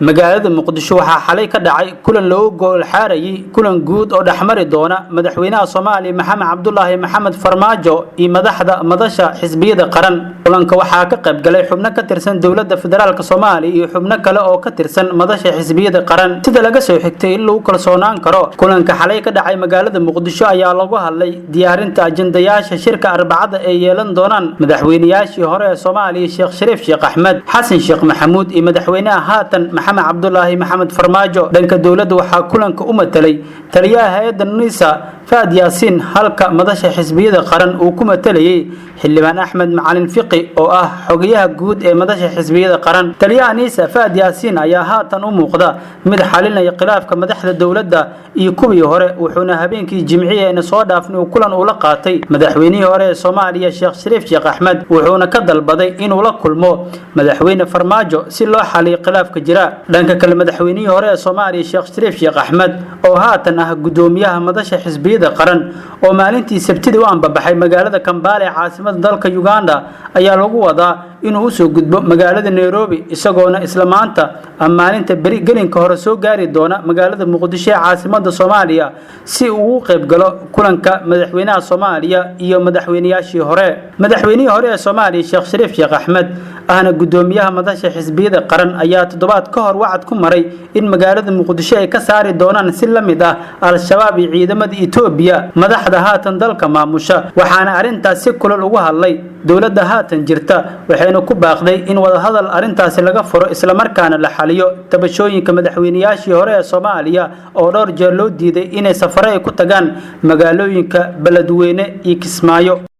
magaalada Muqdisho waxaa xalay ka dhacay kulan loo gool xaarayay kulan guud oo dhaxmari doona madaxweynaha Soomaaliya Maxamed Cabdullaahi Maxamed Farmaajo iyo madaxda madasha xisbiyada qaran. kulanka waxaa ka qayb galay xubno ka tirsan dawladda federaalka Soomaaliya iyo xubno kale oo ka tirsan madasha xisbiyada qaran sida laga soo xigtay in lagu kalsoonaan karo. kulanka xalay ka dhacay magaalada Muqdisho ayaa lagu hadlay diyaarinta ajendayaasha shirka Arbacada ee yeelan doonaan madaxweynayaashii hore ee Soomaaliya Sheekh Shariif Sheekh Axmed Xasan Sheekh Maxamuud iyo madaxweynaha haatan Maxamed Cabdullaahi Maxamed Farmaajo. dhanka dawladda waxaa kulanka u matalay taliyaha hay'adda NISA Faad Yaasiin halka madasha xisbiyada qaran uu ku matalayay xildhibaan Axmed Macalin Fiqi oo ah xogayaha guud ee madasha xisbiyada qaran. taliyaha NISA Faad Yaasiin ayaa haatan u muuqda mid xalinaya khilaafka madaxda dawladda iyo kuwii hore wuxuuna habeenkii Jimciye ee soo dhaafnay uu kulan ula qaatay madaxweynihii hore ee Soomaaliya Sheekh Shariif Sheekh Axmed wuxuuna ka dalbaday inuu la kulmo madaxweyne Farmaajo si loo xaliyo khilaafka jira. dhanka kale madaxweynihii hore ee Soomaaliya Sheekh Shariif Sheekh Axmed oo haatan ah gudoomiyaha madasha xisbiyada qaran oo maalintii Sabtida u anbabaxay magaalada Kampala ee caasimadda dalka Uganda ayaa lagu wadaa inuu soo gudbo magaalada Nairobi isagoona isla maanta maalinta bari gelinka hore soo gaari doona magaalada Muqdisho ee caasimadda Soomaaliya si uu u qayb galo kulanka madaxweynaha Soomaaliya iyo madaxweynayaashii hore. madaxweynihii hore ee Soomaaliya Sheekh Shariif Sheekh Axmed ahna gudoomiyaha madasha xisbiyada qaran ayaa toddobaad ka hor wacd ku maray in magaalada Muqdisho ay ka saari doonaan si la mid ah al-shabaab iyo ciidamada Itoobiya madaxda haatan dalka maamusha waxaana arintaas si kulul ugu hadlay dawladda haatan jirta waxayna ku baaqday in wada hadal arintaas laga furo isla markaana la xaliyo tabashooyinka madaxweynayaashii hore ee Soomaaliya oo dhowr jeer loo diiday inay safar ay ku tagaan magaalooyinka Beledweyne iyo Kismaayo.